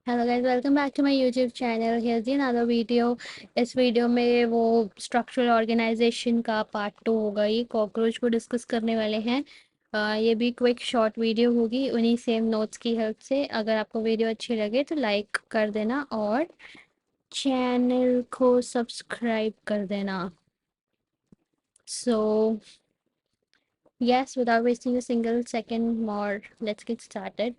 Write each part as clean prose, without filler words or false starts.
Hello guys, welcome back to my YouTube channel. Here's the another video. इस video में वो structural organisation का part 2 होगा। ये कॉकरोच को डिस्कस करने वाले हैं। ये भी क्विक शॉर्ट वीडियो होगी उन्हीं सेम नोट्स की हेल्प से। अगर आपको वीडियो अच्छी लगे तो लाइक कर देना और चैनल को सब्सक्राइब कर देना। So yes, without wasting a single second more, let's get started.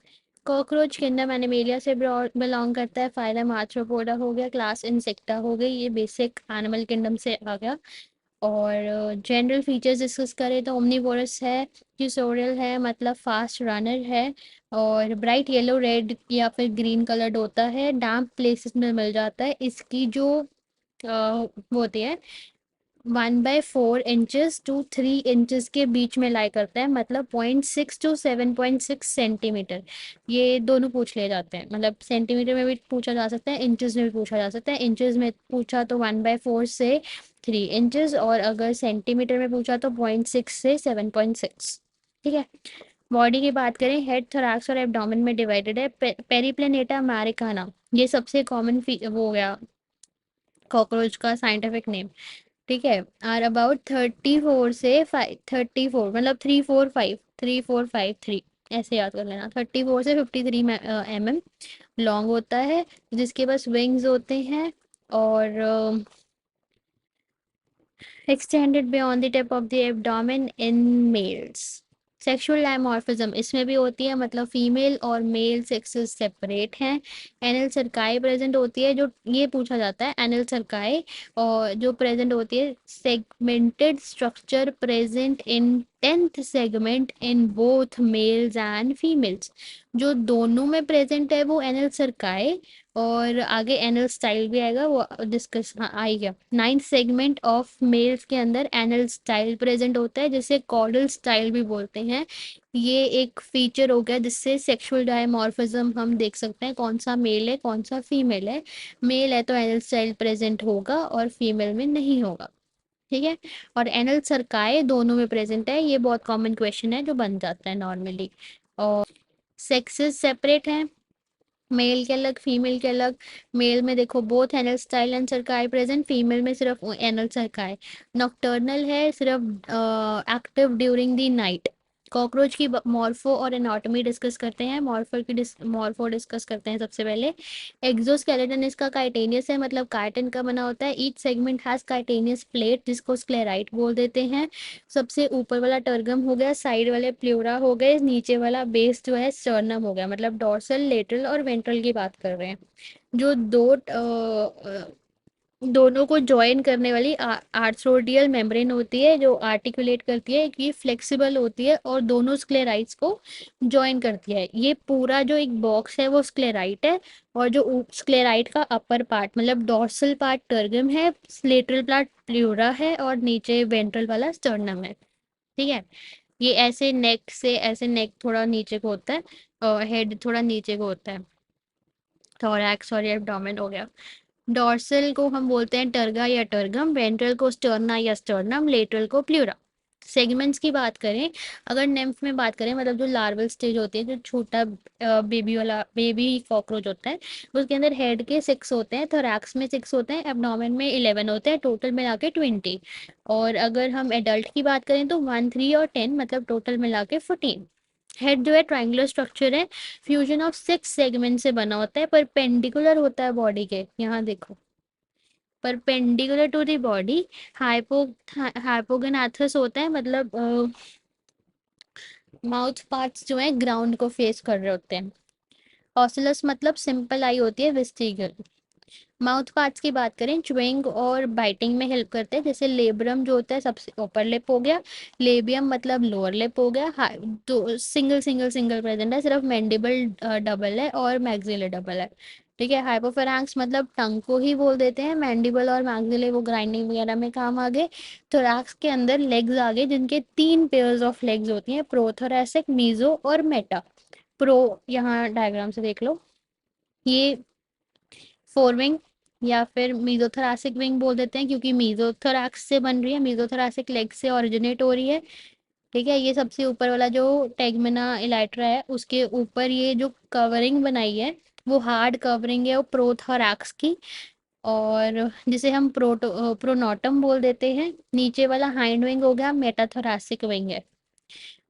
Cockroach kingdom animalia से बिलोंग करता है। फाइलम आर्थ्रोपोडा हो गया, क्लास इंसेक्टा हो गई, ये बेसिक एनिमल किंगडम से आ गया। और जनरल फीचर्स डिस्कस करें तो ओमनीवोरस है, ट्यूसोरियल है मतलब फास्ट रनर है, और ब्राइट येलो रेड या फिर ग्रीन कलर्ड होता है, डैम्प प्लेसेस में मिल जाता है। इसकी जो वो होती है 1/4 इंचेस टू 3 इंचेस के बीच में लाई करता है, मतलब 0.6 to 7.6 सेंटीमीटर। ये दोनों पूछ लिए जाते हैं, मतलब सेंटीमीटर में भी पूछा जा सकता है, इंचेस में भी पूछा जा सकता है। इंचेस में पूछा तो 1/4 से 3 इंचेस, और अगर सेंटीमीटर में पूछा तो 0.6 से 7.6। ठीक है। बॉडी की बात करें, हेड, थोरैक्स और एब्डोमेन में डिवाइडेड है। पेरिप्लेनेटा अमेरिकाना ये सबसे कॉमन वो हो गया कॉकरोच का साइंटिफिक नेम। ठीक है। आर अबाउट 34 से 34, मतलब 345 ऐसे याद कर लेना। 34 से 53 mm लॉन्ग होता है, जिसके पास विंग्स होते हैं और extended beyond the tip of the abdomen in males. Sexual dimorphism इसमें भी होती है, मतलब फीमेल और मेल सेक्सेस सेपरेट हैं। एनल सरकाई प्रेजेंट होती है, जो ये पूछा जाता है एनल सरकाई, और जो प्रेजेंट होती है segmented structure present in 10th segment in both mails and females. जो दोनों में प्रेजेंट है वो एनल सरकाई, और आगे एनल स्टाइल भी आएगा, वो डिस्कस आएगा। 9th सेगमेंट ऑफ मेल्स के अंदर एनल स्टाइल प्रेजेंट होता है, जिसे कॉर्डल स्टाइल भी बोलते हैं। ये एक फीचर हो गया जिससे सेक्सुअल डायमॉर्फिज्म हम देख सकते हैं, कौन सा मेल है कौन सा फीमेल है। मेल है तो एनल स्टाइल प्रेजेंट होगा और फीमेल में नहीं होगा। ठीक है। और एनल सरकाए दोनों में प्रेजेंट है, ये बहुत कॉमन क्वेश्चन है जो बन जाता है नॉर्मली। और सेक्सेस सेपरेट हैं, मेल के अलग फीमेल के अलग। मेल में देखो both anal style and cerci present, female में सिर्फ एनल सर्काई। नॉक्टर्नल है, सिर्फ active during the night. Cockroach की मॉर्फो और एनाटॉमी डिस्कस करते हैं। मॉर्फो डिस्कस करते हैं सबसे पहले। एक्सोस्केलेटन इसका काइटेनियस है, मतलब काइटिन का बना होता है। Each segment has chitinous plate, जिसको स्क्लेराइट बोल देते हैं। सबसे ऊपर वाला टर्गम हो गया, साइड वाले प्ल्यूरा हो गए, नीचे वाला बेस जो है स्टर्नम हो गया। मतलब डॉर्सल, लेटरल और वेंट्रल की बात कर रहे हैं। जो दोनों को ज्वाइन करने वाली आर्थ्रोडियल मेम्ब्रेन होती है, जो आर्टिकुलेट करती है, ये फ्लेक्सिबल होती है और दोनों स्क्लेराइट्स को ज्वाइन करती है। ये पूरा जो एक बॉक्स है वो स्क्लेराइट है, और जो स्क्लेराइट का अपर पार्ट मतलब डॉर्सल पार्ट टर्गम है, लेटरल पार्ट प्ल्यूरा है, और नीचे वेंट्रल वाला स्टर्नम है। ठीक है। ये ऐसे नेक से ऐसे, नेक थोड़ा नीचे को होता है और हेड थोड़ा नीचे को होता है। थोरैक्स और एब्डोमेन हो गया। डॉर्सल को हम बोलते हैं टर्गा या टर्गम, वेंट्रल को स्टर्ना या स्टर्नम, लेटरल को प्ल्यूरा। सेगमेंट्स की बात करें, अगर नेम्फ में बात करें, मतलब जो लार्वल स्टेज होती है, जो छोटा बेबी कॉकरोच होता है, उसके अंदर हेड के 6 होते हैं, थोरैक्स में 6 होते हैं, एब्डोमेन में 11 होते हैं, टोटल मिला के 20। और अगर हम एडल्ट की बात करें तो 1, 3 और 10, मतलब टोटल मिला के 14। हेड जो है ट्रायंगुलर स्ट्रक्चर है, फ्यूजन ऑफ 6 सेगमेंट से बना होता है, परपेंडिकुलर होता है बॉडी के। यहाँ देखो, perpendicular to the body. Hypo hypognathous होता है, मतलब माउथ पार्ट्स जो है ग्राउंड को फेस कर रहे होते हैं। ऑसिलस मतलब सिंपल आई होती है, विस्टिगल। माउथ पार्ट्स की बात करें, च्युइंग और बाइटिंग में हेल्प करते हैं, जैसे लेब्रम जो होता है सबसे ऊपर लिप हो गया, लेबियम मतलब लोअर लिप हो गया। तो सिंगल सिंगल सिंगल प्रेजेंट है, सिर्फ मैंडिबल डबल है और मैक्सिलर डबल है। ठीक है। हाइपोफेरेंक्स मतलब टंग को ही बोल देते हैं, मैंडिबल और मैक्सिलर वो ग्राइंडिंग वगैरह में काम आ गए। थोरैक्स के अंदर लेग्स आ गए, जिनके 3 पेयर्स ऑफ लेग्स होती हैं, प्रोथोरैसिक, मीजो और मेटा। प्रो, यहाँ डायग्राम से देख लो, ये फोरविंग या फिर मीजोथोरैसिक विंग बोल देते हैं, क्योंकि मीजोथोरैक्स से बन रही है, मीजोथोरैसिक लेग से ओरिजिनेट हो रही है। ठीक है, ये सबसे ऊपर वाला जो टेगमेना इलाइट्रा है उसके ऊपर ये जो कवरिंग बनाई है वो हार्ड कवरिंग है वो प्रोथोरैक्स की, और जिसे हम प्रोनोटम बोल देते हैं। नीचे वाला हाइंड विंग हो गया, मेटाथोरैसिक विंग है।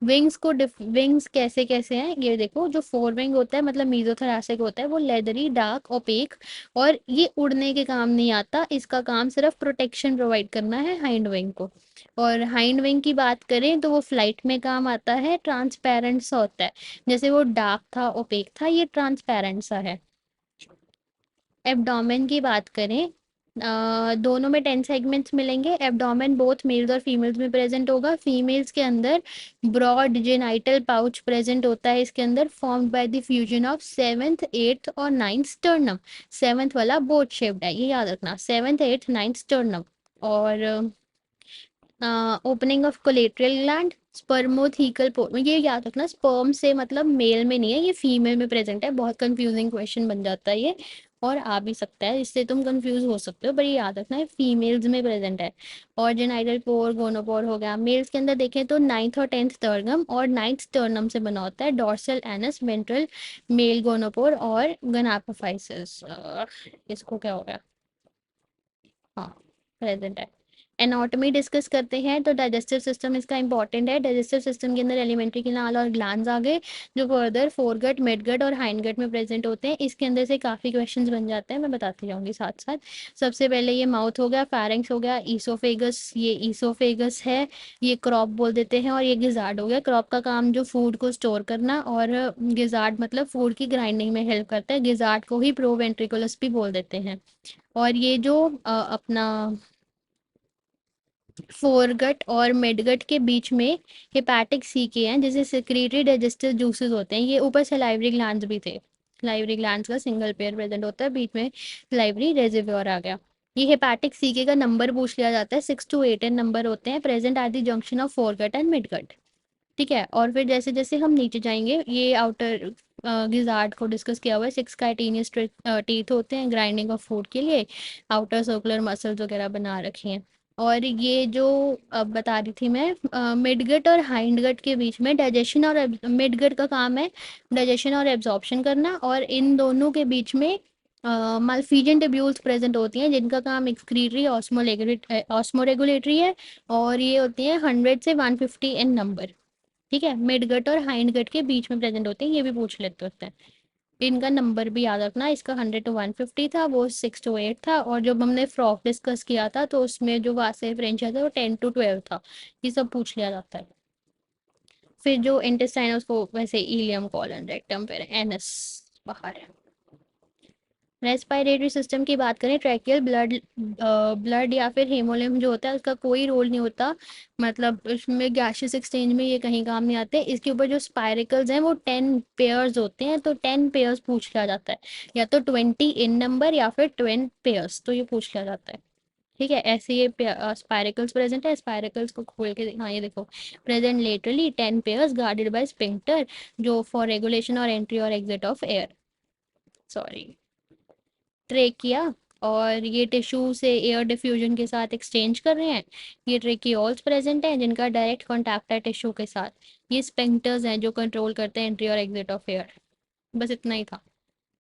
विंग्स कैसे कैसे हैं ये देखो, जो फोर विंग होता है मतलब मीजोथोरैसिक होता है वो लेदरी डार्क ओपेक, और ये उड़ने के काम नहीं आता, इसका काम सिर्फ प्रोटेक्शन प्रोवाइड करना है हाइंड विंग को। और हाइंड विंग की बात करें तो वो फ्लाइट में काम आता है, ट्रांसपेरेंट सा होता है, जैसे वो डार्क था ओपेक था, ये ट्रांसपेरेंट सा है। एब्डोमेन की बात करें, दोनों में 10 सेगमेंट्स मिलेंगे। एब्डोमेन बोथ मेल्स और फीमेल्स में प्रेजेंट होगा। फीमेल्स के अंदर ब्रॉड जेनाइटल पाउच प्रेजेंट होता है इसके अंदर, formed by the fusion of seventh eighth और नाइन्थ स्टर्नम। सेवेंथ वाला बोट शेप्ड है, ये याद रखना, सेवेंथ एट्थ नाइन्थ स्टर्नम। और ओपनिंग ऑफ कोलेट्रल ग्लैंड, स्पर्मोथीकल पोर, ये याद रखना स्पर्म से मतलब मेल में नहीं है, ये फीमेल में प्रेजेंट है। बहुत कंफ्यूजिंग क्वेश्चन बन जाता है ये, और आ भी सकता है, इससे तुम कंफ्यूज हो सकते हो, पर ये याद रखना है फीमेल्स में प्रेजेंट है। और जेनाइटल पोर गोनोपोर हो गया। मेल्स के अंदर देखें तो नाइन्थ और टेंथ स्टर्नम और नाइन्थ स्टर्नम से बना होता है। Dorsal anus ventral male gonopore और गनापोफाइसिस, इसको क्या हो गया, हाँ प्रेजेंट है। एनाटॉमी डिस्कस करते हैं तो डाइजेस्टिव सिस्टम इसका इंपॉर्टेंट है। डाइजेस्टिव सिस्टम के अंदर एलिमेंट्री कैनाल और ग्लैंड्स आ गए, जो फर्दर फोरगट मिडगट और हाइंडगट में प्रेजेंट होते हैं। इसके अंदर से काफ़ी क्वेश्चंस बन जाते हैं, मैं बताती जाऊंगी साथ साथ। सबसे पहले ये माउथ हो गया, फेरिंक्स हो गया, ईसोफेगस, ये ईसोफेगस है, ये क्रॉप बोल देते हैं, और ये गिजार्ड हो गया। क्रॉप का काम जो फूड को स्टोर करना, और गिजार्ड मतलब फूड की ग्राइंडिंग में हेल्प करता है। गिजार्ड को ही प्रोवेंट्रिकुलस भी बोल देते हैं। और ये जो अपना फोरगट और मिडगट के बीच में हेपेटिक सीके हैं, जैसे सेक्रेटरी डाइजेस्टिव जूसेस होते हैं। ये ऊपर सलाइवरी ग्लैंड्स भी थे, सलाइवरी ग्लैंड्स का सिंगल पेयर प्रेजेंट होता है, बीच में सलाइवरी रेजिव्योर आ गया। ये हेपेटिक सीके का नंबर पूछ लिया जाता है, 6 to 8 एन नंबर होते हैं, present at the junction of foregut and midgut. ठीक है, और फिर जैसे जैसे हम नीचे जाएंगे, ये आउटर गिजार्ड को डिस्कस किया हुआ है। 6 काइटिनियस टीथ होते हैं ग्राइंडिंग ऑफ फूड के लिए, आउटर सर्कुलर मसल्स वगैरह बना रखे हैं। और ये जो अब बता रही थी मैं, मिडगट और हाइंडगट के बीच में डाइजेशन और मिडगट का काम है डाइजेशन और एब्जॉर्प्शन करना, और इन दोनों के बीच में मालफीजन ट्यूब्यूल्स प्रेजेंट होती हैं जिनका काम एक्सक्रीटरी ऑस्मोरेगुलेटरी है, और ये होती हैं 100 से 150 एन नंबर। ठीक है, मिडगट और हाइंडगट के बीच में प्रेजेंट होते हैं, ये भी पूछ लेते होते हैं। इनका नंबर भी याद रखना, इसका 100 to 150 था, वो 6 to 8 था, और जब हमने फ्रॉक डिस्कस किया था तो उसमें जो वासे फ्रेंचा था वो 10 to 12 था। ये सब पूछ लिया जाता है। फिर जो इंटेस्टाइन है उसको वैसे इलियम कॉलन रेक्टम फिर एनस बाहर है। रेस्पिरेटरी सिस्टम की बात करें, ट्रैकियल ब्लड ब्लड या फिर हेमोलिम्फ जो होता है उसका कोई रोल नहीं होता, मतलब इसमें गैशियस एक्सचेंज में ये कहीं काम नहीं आते। इसके ऊपर जो स्पायरिकल्स हैं वो 10 पेयर्स होते हैं, तो 10 पेयर्स पूछ लिया जाता है, या तो 20 इन नंबर या फिर 20 पेयर्स, तो ये पूछ लिया जाता है। ठीक है, ऐसे ये स्पायरिकल्स प्रेजेंट है। स्पायरिकल्स को खोल के हाँ ये देखो, present laterally 10 pairs guarded by sphincter, जो फॉर रेगुलेशन और एंट्री और exit of air, sorry trachea, और ये टिश्यू से एयर डिफ्यूजन के साथ एक्सचेंज कर रहे हैं। ये ट्रेकियोल्स प्रेजेंट हैं जिनका डायरेक्ट कॉन्टैक्ट है टिश्यू के साथ। ये स्पेंक्टर्स हैं जो कंट्रोल करते हैं एंट्री और एग्जिट ऑफ एयर। बस इतना ही था।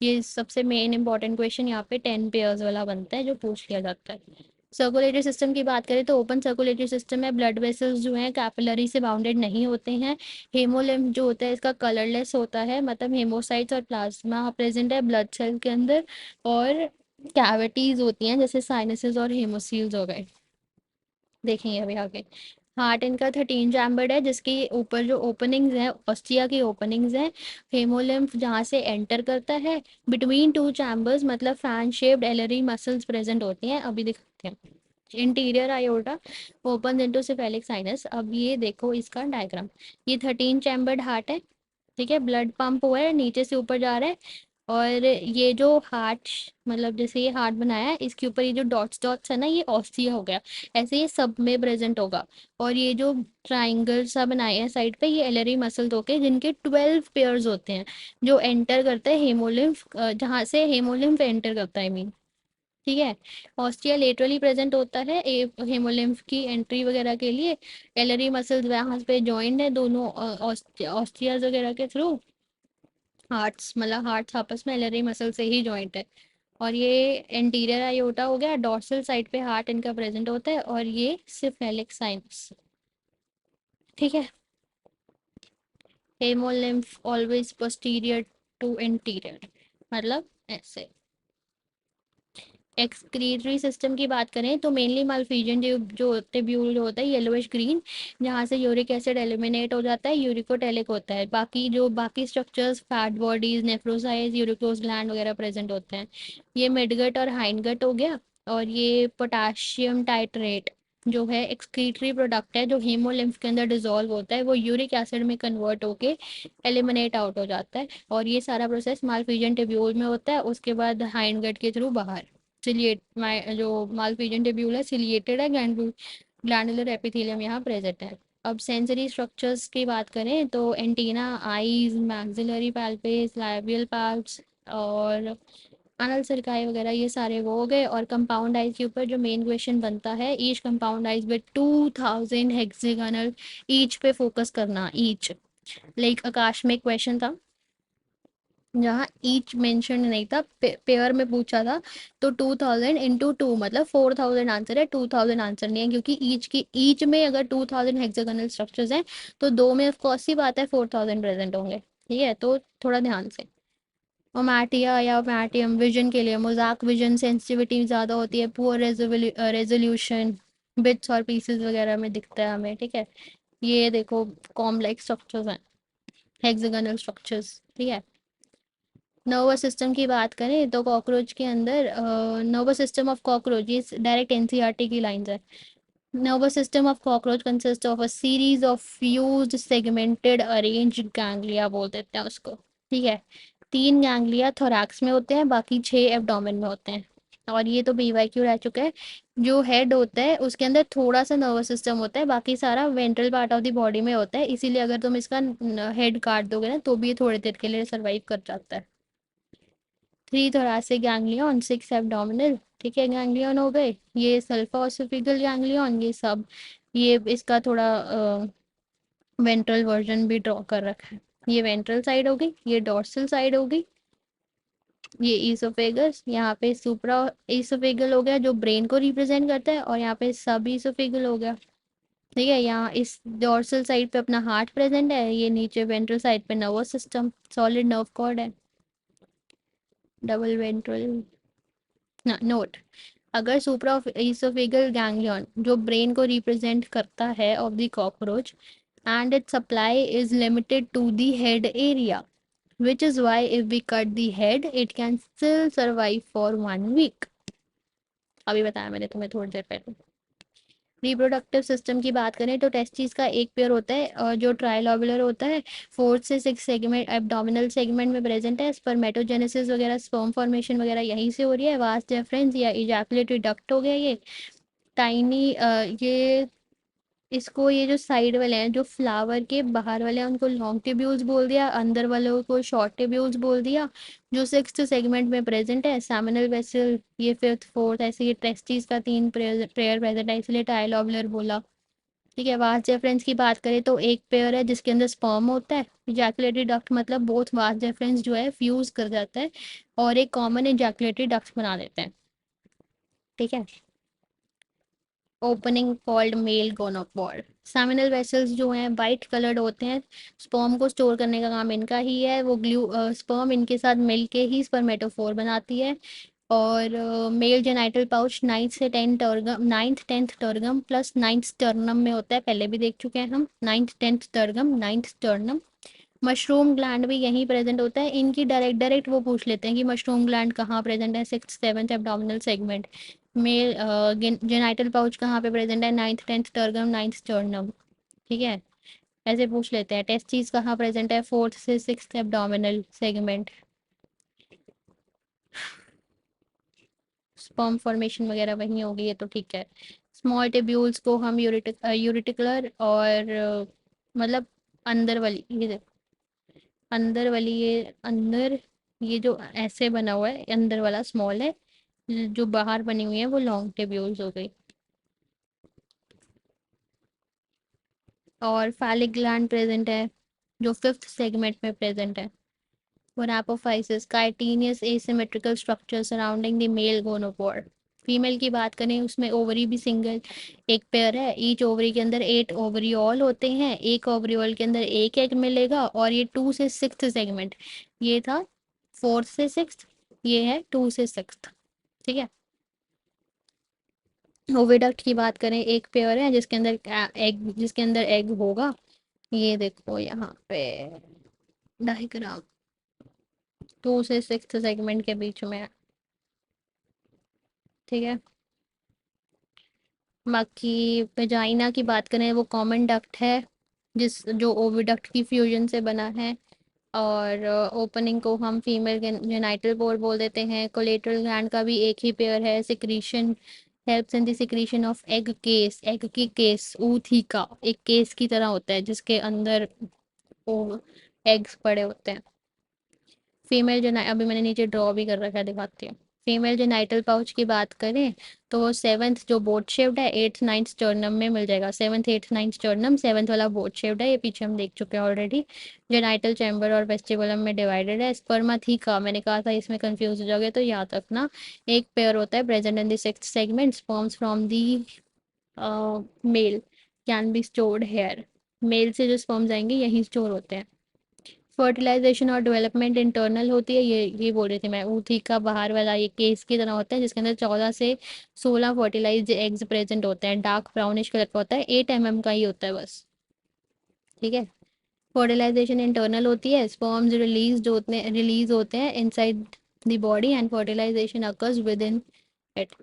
ये सबसे मेन इंपॉर्टेंट क्वेश्चन यहाँ पे 10 पेयर्स वाला बनता है जो पूछ लिया जाता है। सर्कुलेटरी सिस्टम की बात करें तो ओपन सर्कुलेटरी सिस्टम है, ब्लड वेसल्स जो हैं कैपिलरी से बाउंडेड नहीं होते हैं। हेमोलिम्फ जो होता है इसका कलरलेस होता है, मतलब हेमोसाइट्स और प्लाज्मा प्रेजेंट है ब्लड सेल के अंदर। और कैविटीज होती हैं जैसे साइनसेस और हेमोसील्स हो गए, देखेंगे अभी आगे। हार्ट इनका 13 चैम्बर्ड है, जिसके ऊपर जो ओपनिंग्स हैं ऑस्टिया की ओपनिंग्स हैं। हेमोलिम्फ जहाँ से एंटर करता है, बिटवीन टू चैम्बर्स मतलब फैन शेप्ड एलरी मसल्स प्रेजेंट होती हैं, अभी दिखाते हैं। Interior iota open into cephalic sinus. अब ये देखो इसका डायग्राम, ये 13 चैम्बर्ड हार्ट है। ठीक है, ब्लड पंप हुआ है नीचे से ऊपर जा रहा है, और ये जो हार्ट मतलब जैसे ये हार्ट बनाया है इसके ऊपर ये जो डॉट्स डॉट्स है ना, ये ऑस्टिया हो गया। ऐसे ये सब में प्रेजेंट होगा। और ये जो ट्राइंगल सा बनाया है साइड पे, ये एलरी मसल्स होके जिनके 12 पेयर्स होते हैं, जो एंटर करते हैं हेमोलिम्फ, जहाँ से हेमोलिम्फ एंटर करता है मीन। ठीक है। ऑस्टिया लेटरली प्रेजेंट होता है हेमोलिम्फ की एंट्री वगैरह के लिए। एलरी मसल्स वहाँ पे जॉइंड है दोनों ऑस्टियाज वगैरह के थ्रू। हार्ट्स मतलब हार्ट्स आपस में एलरी मसल से ही जॉइंट है। और ये एंटीरियर आयोटा हो गया, डॉर्सल साइड पे हार्ट इनका प्रेजेंट होता है, और ये सिफेलिक साइनस। ठीक है। Haemolymph always posterior to interior, मतलब ऐसे। एक्सक्रीटरी सिस्टम की बात करें तो मेनली मालफिजन जो टिब्यूल होता है येलोइश ग्रीन, जहाँ से यूरिक एसिड एलिमिनेट हो जाता है, यूरिकोटेलिक होता है। बाकी स्ट्रक्चर्स फैट बॉडीज, नेफ्रोसाइज, यूरिकोस ग्लैंड वगैरह प्रेजेंट होते हैं। ये मिडगट और हाइंडगट हो गया। और ये पोटाशियम टाइट्रेट जो है एक्सक्रीटरी प्रोडक्ट है, जो हीमोलिम्फ के अंदर डिजोल्व होता है, वो यूरिक एसिड में कन्वर्ट होके एलिमिनेट आउट हो जाता है। और ये सारा प्रोसेस मालफिजन टिब्यूल में होता है, उसके बाद हाइंडगट के थ्रू बाहर। सिलिएट जो मालफिजन टिब्यूल है सिलिएटेड है, ग्लैंडुलर एपिथेलियम यहाँ प्रेजेंट है। अब सेंसरी स्ट्रक्चर्स की बात करें तो एंटीना, आईज, मैक्सिलरी पैल्पेस, लाइबियल पाल्प्स और अनल सरकाई वगैरह, ये सारे वो हो गए। और कंपाउंड आइज के ऊपर जो मेन क्वेश्चन बनता है, each compound eyes with 2000 hexagonal, each पे फोकस करना, ईच। लाइक आकाश में क्वेश्चन था जहाँ ईच मेंशन नहीं था, पेयर में पूछा था, तो 2000 इंटू टू मतलब 4000 आंसर है, 2000 आंसर नहीं है, क्योंकि ईच में अगर 2000 हेक्सागोनल स्ट्रक्चर्स हैं तो दो में ऑफ कोर्स सी बात है 4000 प्रेजेंट होंगे। ठीक है, तो थोड़ा ध्यान से। ओमैटिया या ओमैटियम विजन के लिए, मोजाक विजन सेंसिटिविटी ज़्यादा होती है, पुअर रेजोल्यूशन, बिट्स और पीसेस वगैरह में दिखता है हमें। ठीक है, ये देखो कॉम्प्लेक्स स्ट्रक्चर्स हैं, हेक्सागोनल स्ट्रक्चर्स। ठीक है। नर्वस सिस्टम की बात करें तो कॉकरोच के अंदर नर्वस सिस्टम ऑफ कॉकरोच, ये डायरेक्ट एनसीईआरटी की लाइंस है। Nervous system of cockroach consist of a series of fused segmented arranged ganglia बोल देते हैं उसको। ठीक है। 3 गैंग्लिया थोरैक्स में होते हैं, बाकी 6 एब्डोमेन में होते हैं। और ये तो बीवाईक्यू रह चुका है। जो हेड होता है उसके अंदर थोड़ा सा नर्वस सिस्टम होता है, बाकी सारा ventral part of the body में होता है, इसीलिए अगर तुम इसका हेड काट दोगे ना तो भी ये थोड़ी देर के लिए सर्वाइव कर जाता है। 3 thoracic गैंग्लियन, 6 एब्डोमिनल। ठीक है, गैंग्लियन हो गए। ये सल्फा ऑसिफिकल गैंग्लियन, ये सब। ये इसका थोड़ा वेंट्रल वर्जन भी ड्रॉ कर रखा है। ये वेंट्रल साइड हो गई, ये डॉर्सल साइड हो गई। ये ईसोफेगस, यहाँ पे सुप्रा ईसोफेगल हो गया जो ब्रेन को रिप्रेजेंट करता है, और यहाँ पे सब ईसोफेगल हो गया। ठीक है, यहाँ इस डॉर्सल साइड पे अपना हार्ट प्रेजेंट है, ये नीचे वेंट्रल साइड पे nervous system, solid nerve cord है, डबल वेंट्रल। नोट, अगर सुप्रा इसोफेगल गैंग्लियन जो ब्रेन को रिप्रेजेंट करता है of the cockroach, and it supply is limited to the head area, which is why if we cut the head it can still survive for 1 week। अभी बताया मैंने तुम्हें थोड़ी देर पहले। रिप्रोडक्टिव सिस्टम की बात करें तो टेस्टिस का एक पेयर होता है और जो ट्राइलोबुलर होता है, 4 से 6 सेगमेंट एब्डोमिनल सेगमेंट में प्रेजेंट है। स्पर्मेटोजेनेसिस वगैरह, स्पर्म फॉर्मेशन वगैरह यहीं से हो रही है। वास डेफरेंस या इजैकुलेटरी डक्ट हो गया ये। टाइनी ये इसको, ये जो साइड वाले हैं जो फ्लावर के बाहर वाले हैं उनको लॉन्ग ट्यूब्यूल्स बोल दिया, अंदर वालों को शॉर्ट ट्यूब्यूल्स बोल दिया। जो 6th सेगमेंट में प्रेजेंट है, सेमिनल वेसल, ये 5th 4th, ऐसे ये टेस्टिस का 3 पेयर प्रेजेंट है, इसलिए ट्राइलोबुलर बोला। ठीक है, वास डिफरेंस की बात करें तो एक पेयर है जिसके अंदर स्पर्म होता है। इजैकुलेटरी डक्ट मतलब बोथ वास डिफरेंस जो है फ्यूज कर जाता है और एक कॉमन इजैकुलेटरी डक्ट बना देते हैं। ठीक है। Opening called male gonopod. Seminal vessels जो हैं वाइट कलर्ड होते हैं, स्पर्म को स्टोर करने का काम इनका ही है। वो स्पर्म इनके साथ मिल के ही स्पर्मेटोफोर बनाती है। और mail genital pouch 9th 10th tergum plus 9th sternum में होता है, पहले भी देख चुके हैं हम। 9th 10th tergum, 9th sternum. Mushroom gland भी यहीं प्रेजेंट होता है। इनकी डायरेक्ट डायरेक्ट वो पूछ लेते हैं कि मशरूम ग्लैंड कहाँ प्रेजेंट है, 6th 7th abdominal segment. Mail genital pouch कहाँ पे प्रेजेंट है, 9th 10th tergum, 9th sternum. ठीक है, ऐसे पूछ लेते हैं। टेस्टिस कहाँ प्रेजेंट है, 4th से 6th abdominal segment. Sperm formation वगैरह वहीं होगी, ये तो ठीक है। स्मॉल टिब्यूल्स को हम यूरिटिकुलर और मतलब अंदर वाली, ये देखो, अंदर वाली, ये अंदर, ये जो ऐसे बना हुआ है अंदर वाला स्मॉल है। जो बाहर बनी हुई है वो लॉन्ग टिब्यूल्स हो गई। और फैलिक ग्लैंड प्रेजेंट है जो फिफ्थ सेगमेंट में प्रेजेंट है। और apophysis chitinous asymmetrical structure surrounding the male gonopore. Female की बात करें उसमें ओवरी भी सिंगल एक पेयर है। ईच ओवरी के अंदर 8 ओवरियोल होते हैं। एक ओवरियोल के अंदर एक एग मिलेगा। और ये 2 से 6th सेगमेंट, ये था 4th से 6th, ये है 2 से 6th। ठीक है। ओविडक्ट की बात करें एक पेयर है जिसके अंदर एग होगा। ये देखो यहाँ पे डायग्राम 2 से 6th सेगमेंट के बीच में है। ठीक है। बाकी वेजाइना की बात करें वो कॉमन डक्ट है जिस जो ओविडक्ट की फ्यूजन से बना है। और ओपनिंग को हम फीमेल जेनाइटल पोर बोल देते हैं। कोलेटरल ग्लैंड का भी एक ही पेयर है। Secretion helps in the secretion of egg case. Egg की केस ऊथिका एक केस की तरह होता है जिसके अंदर वो एग्स पड़े होते हैं। फीमेल जेना अभी मैंने नीचे ड्रॉ भी कर रखा है, दिखाती हूँ। फीमेल जेनाइटल पाउच की बात करें तो वो 7th जो बोट शेप्ड है 8th 9th स्टर्नम में मिल जाएगा। 7th 8th 9th sternum, 7th वाला बोट शेप्ड है, ये पीछे हम देख चुके हैं ऑलरेडी। जेनाइटल चैम्बर और वेस्टिबुलम में डिवाइडेड है। स्पर्माथिका मैंने कहा था इसमें कंफ्यूज हो जाओगे तो याद रखना, एक पेयर होता है present in the 6th segment, sperms from the male can be stored here. Male से जो स्पर्म्स आएंगे यहीं स्टोर होते हैं। फर्टिलाइजेशन और डेवलपमेंट इंटरनल होती है। ये बोल रही थी मैं, ऊथी का बाहर वाला ये केस की तरह होता है जिसके अंदर 14 से 16 फर्टिलाइज्ड एग्स प्रेजेंट होते हैं। डार्क ब्राउनिश कलर का होता है, 8 का ही होता है बस। ठीक है। फर्टिलाइजेशन इंटरनल होती है। स्पर्म्स रिलीज होते हैं inside the body and fertilisation occurs with in it.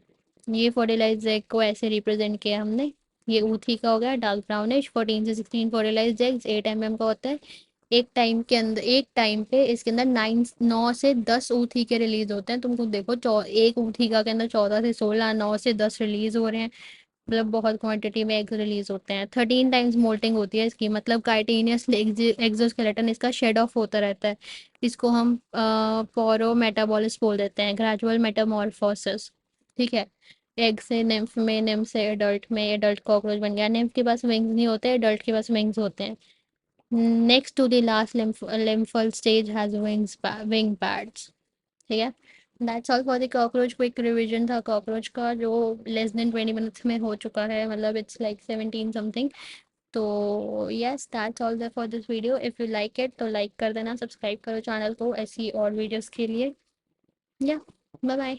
ये फर्टिलाइज्ड एग को ऐसे रिप्रेजेंट किया हमने। ये ऊथी का हो गया डार्क ब्राउनिश। 14 से 16 फर्टिलाइज्ड एग्स 8 का होता है। एक टाइम पे इसके अंदर 9 से 10 ऊथी के रिलीज होते हैं। तुम खुद देखो, एक ऊथिका के अंदर 14 से 16, 9 से 10 रिलीज हो रहे हैं। मतलब बहुत क्वांटिटी में एग्स रिलीज होते हैं। 13 टाइम्स मोल्टिंग होती है इसकी, मतलब काइटेनियस एक्सोस्केलेटन इसका शेड ऑफ होता रहता है। इसको हम पोरो मेटाबॉलिस बोल देते हैं, ग्रेजुअल मेटामॉर्फोसिस। ठीक है। एग से निम्फ में, निम्फ से एडल्ट में, एडल्ट कॉकरोच बन गया। निम्फ के पास विंग्स नहीं होते, एडल्ट के पास विंग्स होते हैं। Next to the last nymphal stage has wing pads. ठीक है। That's all for the cockroach. Quick revision था कॉकरोच का जो लेस देन 20 मिनट्स में हो चुका है, मतलब इट्स लाइक 17 समथिंग। तो yes, that's all for this video. If you like it तो लाइक कर देना, सब्सक्राइब करो चैनल को ऐसी और वीडियोस के लिए। या बाय बाय।